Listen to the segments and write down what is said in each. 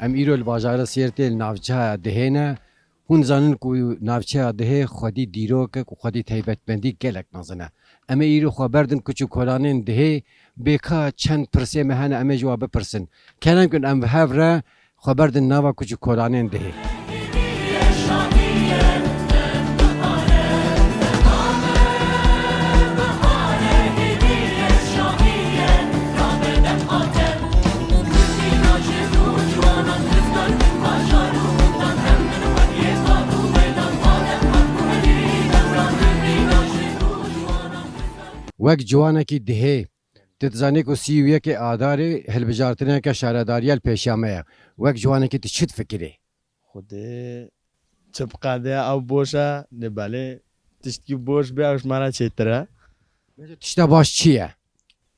ام ایرو الباجار سیرتی نافچه دهنه هون زنن کو نافچه ده خودی دیروک کو خودی تایبت بندی گلک نزنه اما ایرو خبردن کچو کلانین ده بکا چند پرسه مهنه اما جواب پرسن کنن کن ام هفره خبردن نوا کچو کلانین ده وقت جوانکی دهه تتزانی کو سی و یک آداری هلبجارتنه که شهرداریال پیشامه وقت جوانکی تشد فکری خود چپقاده او بوشا نباله تشتی بوش بیاش مرا چتره تشتا باش چیه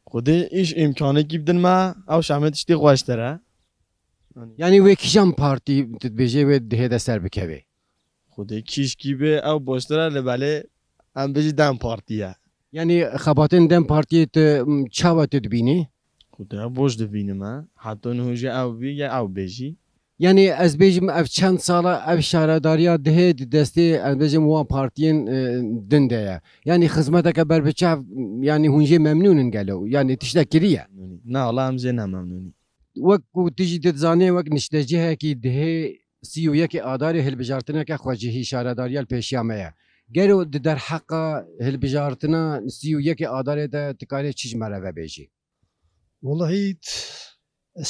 خود ایش امکانه کی بدن ما او شامه تشتی خوشتره یعنی وکیشم پارتی تتبیجه و دهه دستر بکوی خود کیش کی به او بوشتره نباله ام بجی دم پارتیه یعنی خباتن دم پارتی چاوت تبینی خود بوش دبینم حتی نهوجه او بی یا او بجی یعنی از بیجم اف چند ساله اف شهرداریا دهه دستی از بیجم وا پارتین دنده یعنی خدمت که بر بچه یعنی هونجه ممنونن گلو یعنی تشتا کریه نه والله ام زين ممنوني وەکو تیژی دەتزانێ وەک نیشتەجێهێکی دهێ سی و یەکی ئاداری هەلبژارتنەکە خۆجیهی شارەداریال پێشیامەیە گەرو دەرحەقا هەلبژارتنە سی و یەکی ئادارێدا تکارێ چیش مەرەڤە بێژی والله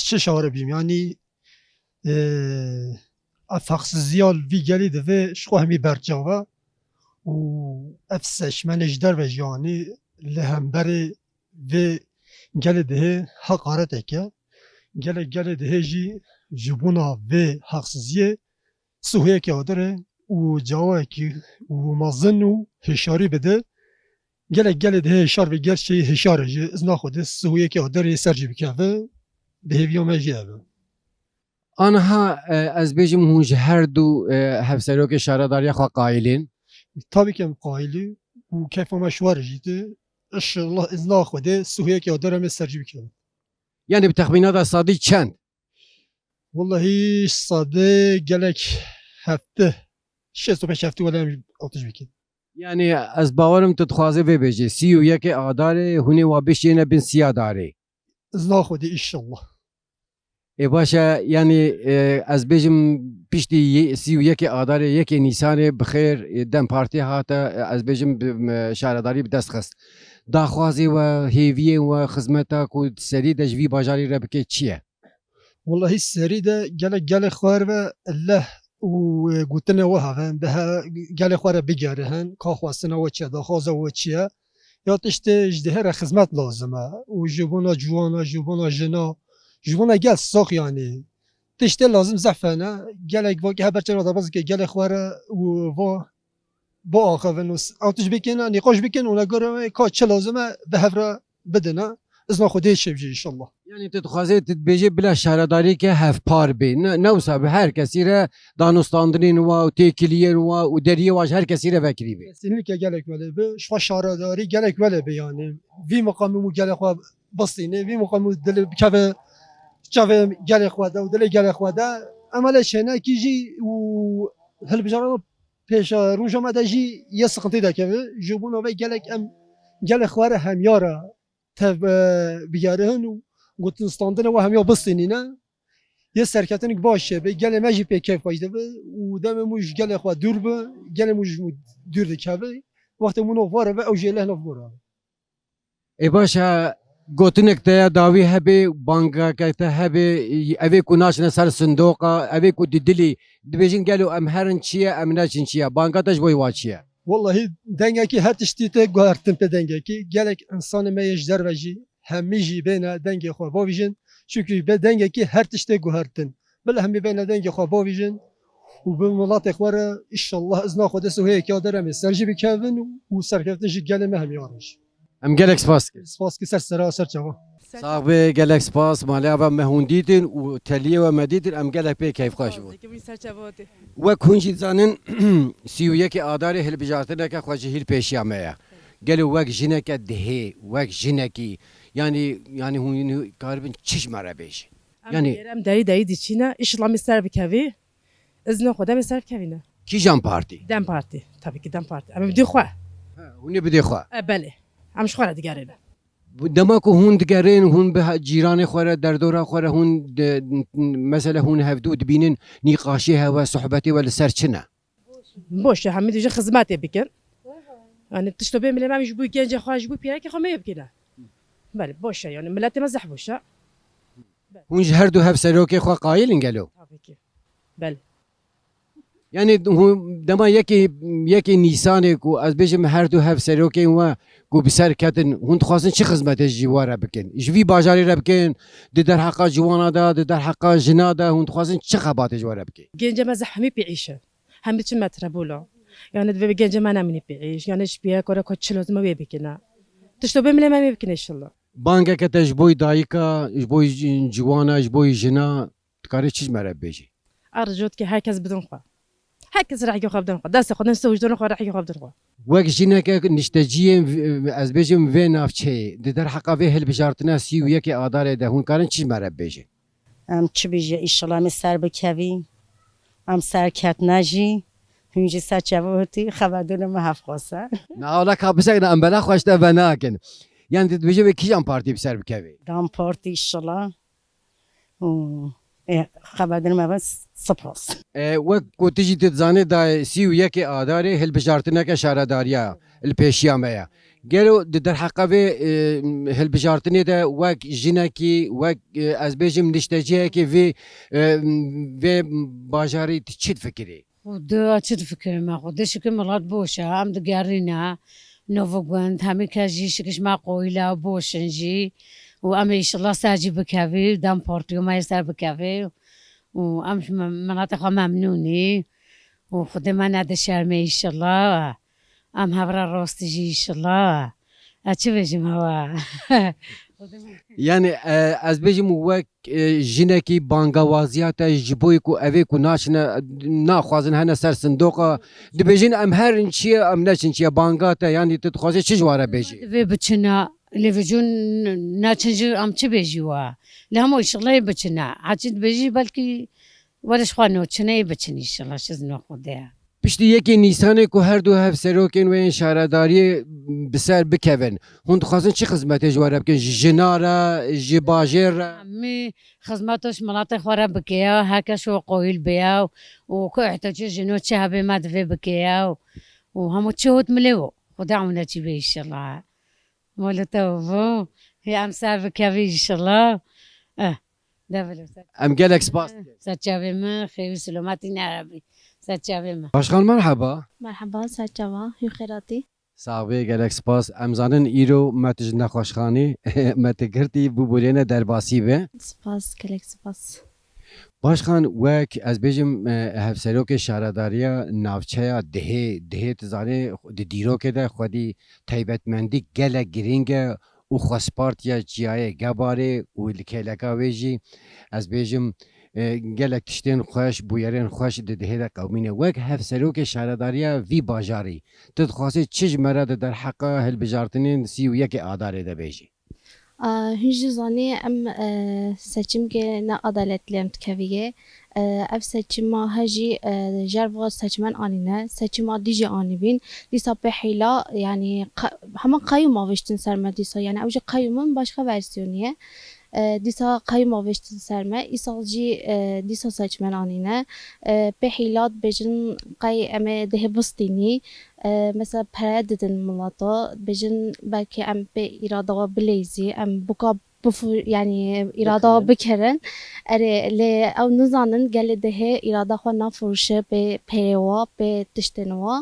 چه شعار بیم yani haksızlığı vi geli de ve şu hemi bercava و افسش منجدر و yani lehemberi ve geli de hakaret eke geli de ji jibuna ve haksızlığı suhiye ki adere و جواب ki و mazın و hişari bede geli de hişar ve gerçeği hişar ji izna xode suhiye ki adere serci bikave deviyome jive آنها از بیجم هونج هر دو هفسروک شهرداری خوا قایلین tabii ki qaili و keyfama şuar jidi inşallah izna xode suhiye ki adere serci bikave yani bir tahminat sadı çend Vallahi sade gelek hafte şest و 5 hafte ولا atış bikin. yani az باورم تتخوازه ve beji سی و یک آداره هونی و بشینه بین سیاداری İzna xode inşallah. باشه yani از بیجم پیشتی سی و یک آداره یک نیسان بخیر دم پارتی هاتا از بیجم شهرداری بدست خست داخوازی و هیوی و خدمتا کو سری دجوی باجاری را بکه چیه Vallahi seri de gelek xwar ve Allah و gotine we heven beha gelek xwar bigerihin ka xwastina we çiye daxwaza we çiye ya tiştê ji her xizmet lazim e û ji bona ciwana ji bona jina ji bona gel sax yani tiştê lazim zehfene gelek vakî heberçera dabaz ke gelek xwar û va bo axivin û atiş bikin nîqaş bikin û negore ka çi lazim e bi hevra bidin e izna xwedê çêbijî inşallah. yani تتخوازه تتبیجه بلا شهرداری که هف پار بی نه وسا به هر کسی را دانستاندرین و تکلیین و دریه واج هر کسی را وکری بی Kesinlikle gerek böyle bir şu şaradari gerek böyle bir yani vi makamı gerek var basine vi makamı deli kave kave gerek var da deli gerek var da ama la şena kiji و هل بجرا peşa rujama da ji ya sıkıntı da kave jubuna ve gerek var hem yara tev bigarın gotun standına ve hem ya basine ya serketinin başı be gele meji pe keyf vajde be u deme muj gele xwa dur be gele muj dur de kave vakti muno var ve o jele hna vora باشه گوتنک تا داوی هبه بانگا که هبه اوی کو ناشنه سر صندوقا اوی کو ددلی دبیجین گلو ام هرن چیه ام ناچین چیه بانگا تاج boy واچیه vallahi dengeki her tiştite guartin pe dengeki gelek insan meyejder veji hemiji bena denge xwa bavijin çünkü be dengeki her tişte guartin bel hemi bena denge xwa bavijin و به ملات اخواره انشالله ازنا خود سوهی که دارم سرجی بکوین و سرکفتن جی گله مهم یارش ام گلک سپاس سپاس که سر سرا سر چوا صاحب گلک سپاس مالی و مهوندیتن و تلیه و مدیتن ام گلک به کیف خوش بود و کنجی زانن سی و یک آداری هل بجارتنه که خوشی هل پیشیامه گلو وک جنک دهه وک جنکی yani huni karbin çiş mara beş. Yani- ام دایی دیچینه ایشالا میسر بکوی ازن خدا میسر بکوینه Kîjan partî? دم پارتی tabii ki dem parti ama بدي خوا Hûn ê bidê xwe. بله ام شخوره دیگه نه Dema ku hûn digerin hûn bi cîranê xwe re derdora xwe re hûn mesela hûn hevdû dibînin nîqaşî hewa sohbetê we li ser çi ne? باشه همه دیگه خدمت بکن یعنی تشتو بهم لما مش بو گنج خواج بو پیرا که خمه بکنه بله باشه yani ملت مزح باشه Hûn ji her du hevserokê xwe qayîlin gelo. tabii ki بله Yani hûn dema yekê Nîsanê ku ez bêjim her du hevserokên we ku bi ser ketin hûn dixwazin çi xizmetê ji we re bikin? Ji vî bajarê re bikin, di derheqa ciwana da, di derheqa jina da hûn dixwazin çi xebatê ji we re bikin? گنج مزح همه بیعیشه همه چی مطربولا yani دوی گنج من همینی بیعیش yani hiç bir kore koç lazım bir bikine تشتو بهم لما بکن inşallah Bangeke te ji bo dayika, ji bo ciwana, ji bo jina dikarî çi ji me re bêjî? ارجوت که herkes بدون خوا herkes راح يخاف بدون خوا دست خودن سوجدون خوا راح يخاف بدون خوا Wek jineke nişteciyên ez bêjim vê navçeyê di derheqa vê hilbijartina sî û yekê adarê de hûn karin çi ji me re bêjin? ام چی بیجه ایشالا می سر بکوی ام سر کت نجی هنجی سر چوهتی خبردون ما هفت خواسته Naala kabisek na embela xweş te ve nakin. Yani dibêje wê kîjan partî bi ser bikevê? دام پارتی ایشالا خبردون ما بس سپاس Wek ku tu jî tu dizanî da sî û yekê adarê hilbijartineke şaredariya li pêşiya me ye. Gelo di derheqa vê hilbijartinê de wek jinekî wek ez bêjim nişteciyekê vê bajarî tu çi difikirî? خدا چه فکر ما خودش که ملات باشه هم دگری نه نوگوند همه کجی شکش ما قویلا باشنجی و ام ایشالله سرجی بکوی دم پارتیو ما سر بکوی و ام مناطق ممنونی و خود من نده شرم ایشالله ام هورا راستجی ایشالله اچه بجیم هوا Yani ez bêjim wek jinekî bangewaziya te ji bo ku evê ku naçine naxwazin hene ser sindoqa dibêjin em herin çiye em neçin çiye banga te yani tu dixwazî çi ji we re bêjî? و بچنا لفجون ناتنجي ام تشي بيجوا لهم ان شاء الله بچنا عجد بيجي بلكي ولا شخوانو تشني بچني ان شاء الله شزنا خدها Piştî yekê Nîsanê ku her du hevserokên wê şaredariyê bi ser bikevin hûn dixwazin çi xizmetê ji we re bikin ji jina re ji bajêr re عمي خدماتش مناطق خورا بكيا هكا شو قويل بيا وكو احتاج جنو تشابي ما دفي بكيا وهم تشوت مليو خدا عمنا تجيبي ان شاء الله مولا توفو هي امسار بكابي ان شاء الله دبلو em gelek spas ساتشابي ما خير سلاماتي عربي ساتشابي ما Başkan merhaba. مرحبا سرچاوا هی خیراتی Sağ gelek spas em zanin îro me tu ji nexweşxanî me tu girtî bû bolêne derbasî ve سپاس کلک سپاس Başkan wek ez bêjim hevserokê şaredariya navçeya dihê tu zanî di dîrokê de xwedî taybetmendî gelek giring e û xwespartiya çiyayê gebarê û li kêleka wê jî ez bêjim gelek tiştên xweş bûyerên xweş di dihê de qewmîne wek hevserokê şaredariya vî bajarî tu dixwazî çi ji me re di derheqa hilbijartinên sî û yekê adarê de bêjî هنجی زانی ام سچیم که نه عدالتلی ام تکویه اف سچیم ما هجی جروا سچمن آنینه سچیم ما دیجی آنی بین دیسا به حیلا یعنی همان قیوم آوشتن سرمه دیسا یعنی اوجه قیومن başka versiyoniye دیسا قیوم آوشتن سرمه ایسالجی دیسا سچمن آنینه به حیلات بجن قی امه ده بستینی مثلا پرد ددن ملاتا بجن belki ام به اراده بلیزی ام بکا yani irada bikerin ere او نزانن گل ده irada خو نفروشه به پیوا به تشتنوا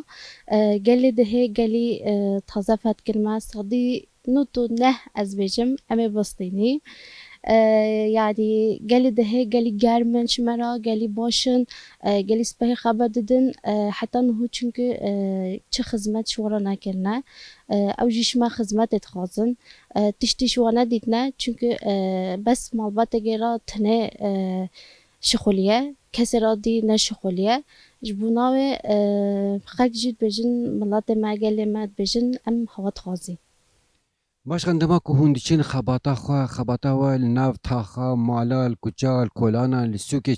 گل ده گلی تازه فت کلمه صدی نوتو نه از بجم ام بستینی yani geli dehe geli germen şmera geli başın geli speh haber dedin hatta nuhu çünkü çi hizmet şuara nakelne ev jişma hizmet et khazın tişti şuana ditne çünkü bes malbate gera tne şxuliye kesera di ne şxuliye jbuna ve xalq jid bejin millet ma gelme bejin em havat khazi باشکن دما که هندچین خباتا خوا خباتا و ناو تاخا مالال کجال کولانا لسوک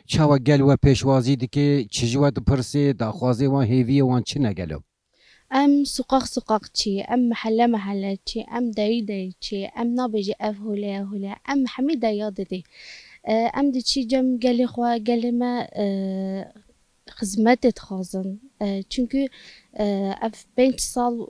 چاوا گل و پیشوازی دکه چجوات پرسه داخوازی وان هیوی وان چه نگلو ام سقاق چی ام محله چی ام دایی چی ام نابجی اف هوله ام حمید یاد دی ام دی چی جم گلی خوا گلی ما خدمت خازن çünkü ev 5 sal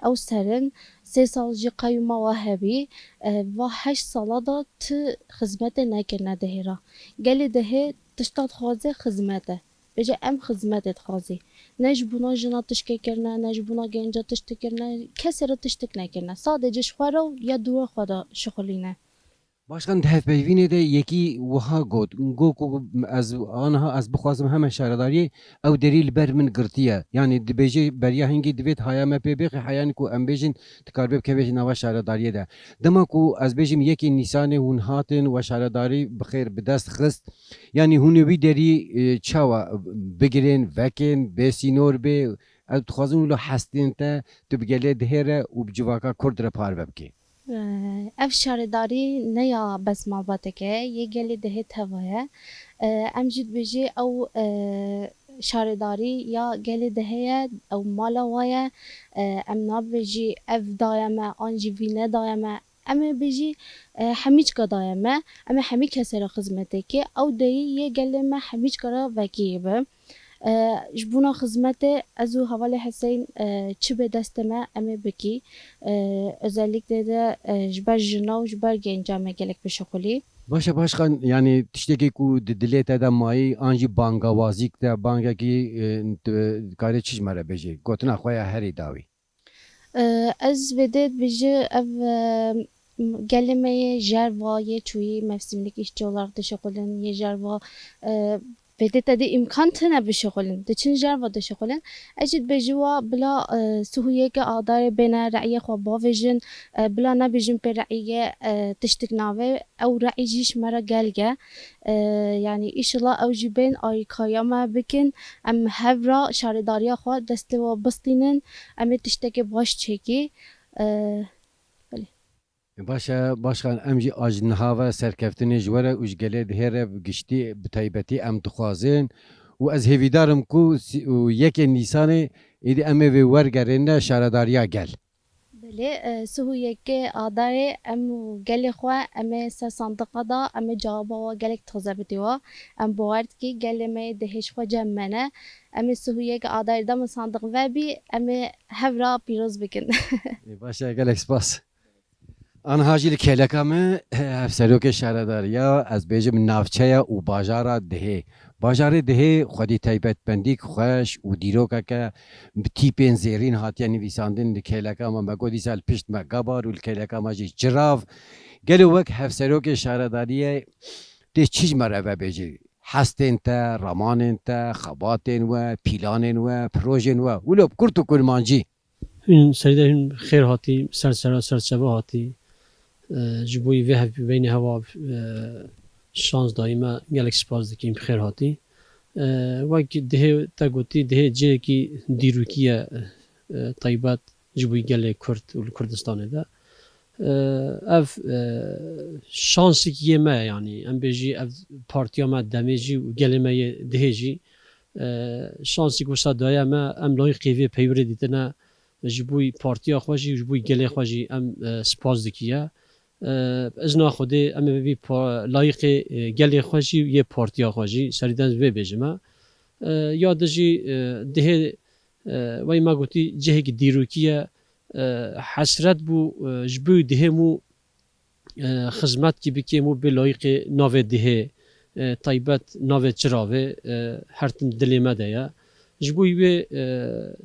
ew serin 3 sal jî qeyma ve hebî ve 8 sala da ti xizmetê nekirine dihêra gelê dihê tişta dixwaze xizmet e bêje em xizmetê dixwazî ne ji bûna jina tişkê kirine ne ji bûna genca tiştê kirine kesê re tiştek nekirine sadece ji xwe re ya dûra xwe de şixulîne باشکن ده پیوینه ده یکی وها گو کو از آنها از بخوازم همه شهرداری او دلیل بر من گرتیه یعنی دبیجی بریا هنگی دوید هایام پی بیخ حیان کو ام بیجن تکاربب که بیجن نوا شهرداری ده دما کو از بیجم یکی نیسان هون هاتن و شهرداری بخیر بدست خست یعنی هونی وی دری چاوا بگیرن وکن بسینور به از تخوازم لو حستین تا تو بگله دهره و بجواکا کرد را پار ببکی ev şaredari ne ya bes malbateke ye gelê dihê tevaya em jî dibêjê ew şaredari ya gelê dihê ye ew mala we ye em nabêjî ev daye me an jî vî nedaye me em ê bêjî hemîçka daye me em ê hemî kesê re xizmetekê ew deyî ye gelê me hemîçka re vekiyê be ji bûna xizmetê ez û Hevalê Hüseyin çi bê destê me em ê bikî özellikle de ji ber jina û ji ber genca me gelek bişixulî باشه باشکن یعنی تشتکی کو دلیت ده مایی آنجی بانگوازیک ده بانگا کی کاری چیز مره بجی گوتنا خویا هری داوی ez vêdê dibêje ev gelê me yê jerva yê çûyî mevsimlik işçi olarak dişixulin yê jerva vêdê te de imkan tune bişixulin diçin jerva dişixulin ez jî dibêjî wa bila sihuyeke adarê bêne re'iyê xwe bavêjin bila nebêjin pê re'iyê tiştek nave ew re'î jî ji me re gelge yani îşillah ew jî bên alîkariya me bikin em hev ra şaredariya xwe destê we bistînin em ê tiştekê baş çêkî باشه باشکن امجی آجنها و سرکفتنی جوره اوجگله دهره گشتی بتایبتی ام دخوازن و از هیویدارم کو یک نیسانه ایدی امه وی ورگرنه شارداریا گل Belê sihuyeke adarê em gelê xwe em ê ser sandiqa da em ê cawaba we gelek taze bidîwa em bawer dikî gelê me yê dihê ji xwe cem mene em ê sihuyeke adarê da min sandiq vebî em ê hev ra pîroz bikin باشه گلک سپاس آنها جیل کلکامه افسروک شهرداریا از بیجم نافچه و باجارا دهه باجار دهه خودی تایبت بندیک خوش و دیروکا که تیپین زیرین هاتیا نویساندن کلکاما مگو دی سال پشت مگابار و کلکاما جی جراف گلو وک افسروک شهرداریه ده چیز مره بیجی حستین تا رامانین تا خباتین و پیلانین و پروژین و ولو کرتو کرمانجی این سریده این خیر هاتی سرچوه هاتی جبوی وی بین هوا شانس دایما گلک سپاس دکیم خیر هاتی وقت ده تا گوتی ده جه کی دیروکیه طیبات جبوی گلک کرد و کردستان ده اف شانسی که ما یعنی ام بیجی اف پارتیا ما دمیجی و گلی ما دهجی شانسی که وسط دایا ما ام لای قیوی پیوری دیدن جبوی پارتیا خوشی جبوی گلی خوشی ام سپاس دکیه از ناخوده ام بی لایق گلی خوشی یه پارتیا خوشی سریدن وی بجمه یادجی ده وای ما گوتی جهه که دیروکیه حسرت بو جبوی دهمو خدمت کی بکیمو به لایق ناو ده طیبت ناو چراوه هر تن دلی ما دیا جبوی به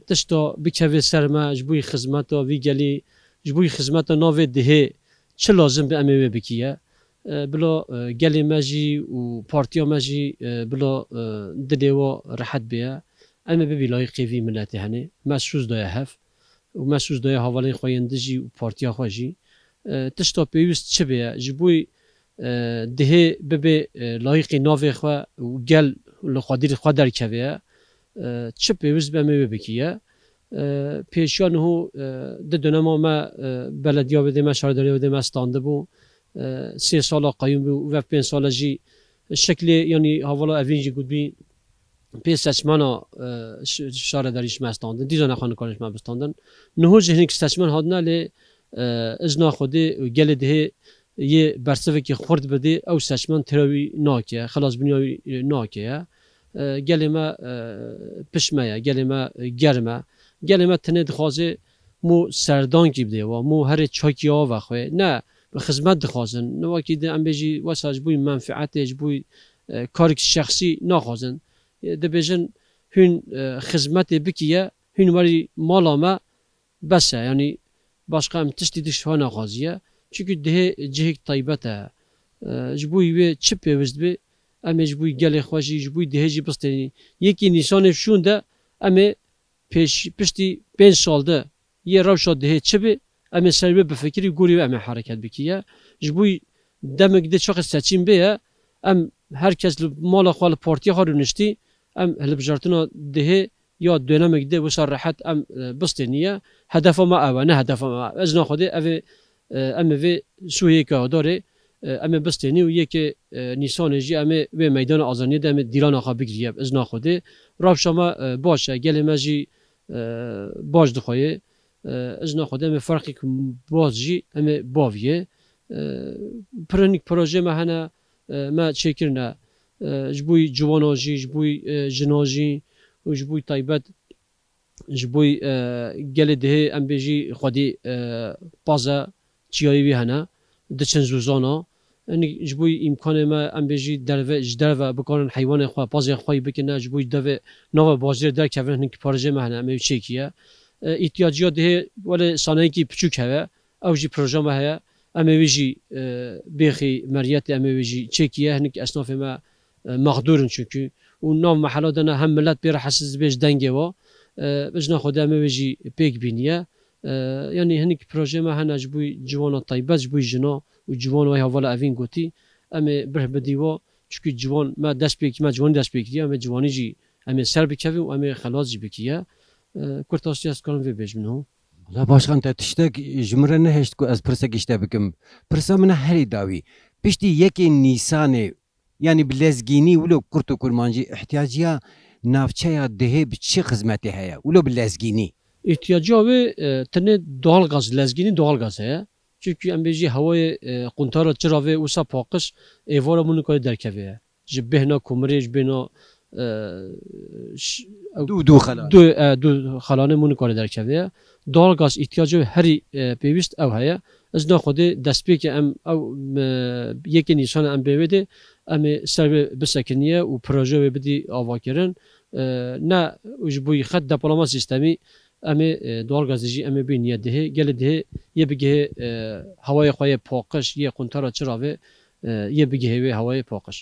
تشتا بکوی سرما جبوی خدمت وی گلی جبوی خدمت ناو ده چه لازم به امه بکیه بلا گلی ماجی و پارتیا ماجی بلا دلی و راحت بیا امه بی لایق وی ملت هنه مسوز دای هف و مسوز دای حوالی خویندجی و پارتیا خوجی تشتا پیوست چه بیا جبوی ده ببی لایق ناو خو و گل لخادیر خو در کویه چه پیوست به امه بکیه پیشیان هو ده دونم ما بلدیا بده ما شهرداری بده ما استانده بو 3 سال قایم بو و 5 سال جی شکل یعنی حوالا اوینجی گود بی پی سچمانا شهرداریش ما استاندن دیزان خانه کارش ما بستاندن نهو جهنی که سچمان هادنا لی ازنا خوده گل ده یه برسوه که خورد بده او سچمان تراوی ناکه خلاص بنیاوی ناکه گل ما پشمه گل ما گرمه گل ما تنه دخوازه مو سردان کی بده و مو هر چاکی ها و خواه نه به خدمت دخوازن نوا که ده ام بجی واسه جبوی منفعت جبوی کارک شخصی نخوازن ده بجن هن خدمت بکیه هن ولی مالا ما بسه یعنی başka em tiştî dişwana xwaziye çünkü dihê cihek taybet e ji bo wê çi pêwîst bê em ê ji bo gelê xwe jî ji bo dihê jî bistênî yekî nîsanê şûn de em ê piştî 5 sal de yê rewşa dihê çi bê em ê ser wê bifikirî gorî em ê hereket bikiye ji bo demek de çaxê seçîn bê ye em herkes li mala xwe li partiya xwe rûniştî em hilbijartina dihê یا دونمک ده وسر راحت ام بستنیه هدف ما اوه نه هدف ما از ناخده اوه ام وی سویه که داره ام بستنی و یک نیسان جی ام و میدان آزادی ده ام دیران آخا بگیریه از ناخده راب شما باشه گل مجی باش دخواه از ناخده ام فرقی باز جی ام باویه پرنیک پروژه ما هنه ما چکرنه جبوی جواناجی جبوی جناجی و جبوی تایبت جبوی گل ده ام بیجی خودی پازا چیایی هنه دچن زوزانا یعنی جبوی امکان ما ام بیجی درو بکنن حیوان خوا پازا خوای بکنه جبوی دو نو بازار در کردن هنگ پروژه مهنه ام چکیه احتیاجات ده ولی صنایعی کی پچوک هوا او جی پروژه ما هیا ام بیجی بیخی مریت ام بیجی چکیه هنگ اسناف ما مقدورن çünkü و نام محلاتنا هم ملت بير حساس بيش دنگه و بجنا خدا موجي بيك بينيه يعني هنيك بروجي ما هنا جبوي جوانا طيبات جبوي جنا و جوان وهي ولا افين قوتي اما بره بديوا çünkü جوان ما داش بيك ما جوان داش بيك دي اما جواني جي اما سر بكفي و اما خلاص جي بكيه كورتاسي از كان في بيج منو لا başkan te tiştek jimre ne heşt ku ez pirsek işte bikim pirsa min herî dawî piştî yekê Nîsanê yani bilezgînî wilo kurt û kurmancî ihtiyacıya navçeya dihê bi çi xizmetê heye wilo bilezgînî ihtiyacı ve tane doğal gaz lezgini doğal gaz heye çünkü em bêjî hewayê quntara çira vê wisa paqij êvara min nikare derkeve ji bêhna kumirê ji bêhna du xelan du xelanê min nikare derkeve doğal gaz ihtiyacı herî pêwîst ew heye ez naxwedê destpêkê em ew yekê Nîsanê em bêwê de em ê ser wê bisekiniye û proje wê bidî avakirin ne ji bo xet depolama sîstemî em ê doğal gazê jî em ê bîniye dihê gelê dihê yê bigihê hewayê xwe yê paqij yê quntara çira vê yê bigihê wê hewayê paqij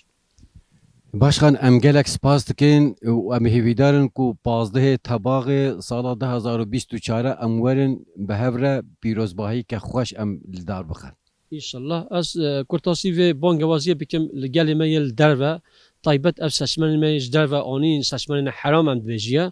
Başkan em gelek spas dikin û em hêvîdarin ku pazdehê tebaxê sala 2024 em werin bi hev re pîrozbahîke xweş em li dar bixin. İnşallah ez kurtasî vê bangewaziyê bikim li gelê me yê li derve taybet ev seçmenên me ji derve anîn seçmenên heram em dibêjiye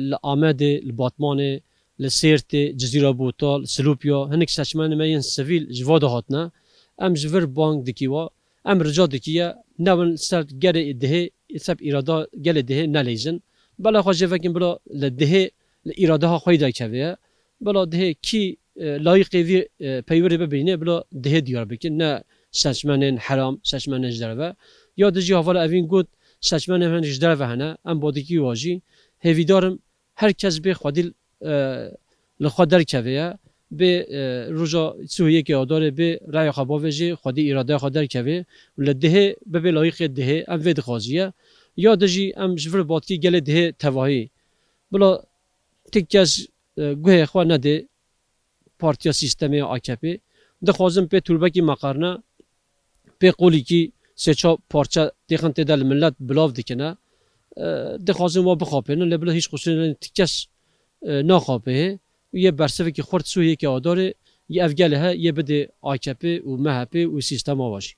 li Amedê li Batmanê li Sêrtê Cizîra Botal Silopya hinek seçmenên me yên sivîl ji va de hatine em ji vir bang dikî wa em rica dikiye newin ser gelê dihê seb îrada gelê dihê nelêjin bela xwe jê vekin bila li dihê li îradeha xwe derkeve bila dihê kî layıqê vî peywirê bibîne bila dihê diyar bikin ne seçmenên heram seçmenên ji derve ya de jî havala evîn got seçmenên hin ji derve hene em bodikî wa jî hêvîdarim herkes bê xwedî li xwe derkeve ye bê roja Sûriyekê adarê bê reya xwe bavê jê xwedî îradeya xwe derkeve û li dihê bibe layıqê dihê em vê dixwaziye ya de jî em ji vir batkî gelê dihê tevahî bila tik kes guhê xwe nede Partiya Sistemê AKP dixwazim pê tûlbekî meqarne pê qolîkî sêça parça têxin têde li millet bilav dikine dixwazim wa bixapênin lê bila hîç qusûrê tik kes naxapê yê bersivekî xurt Sûriyekê adarê yê ev gelê he yê bide AKP û MHP û sîstema wa jî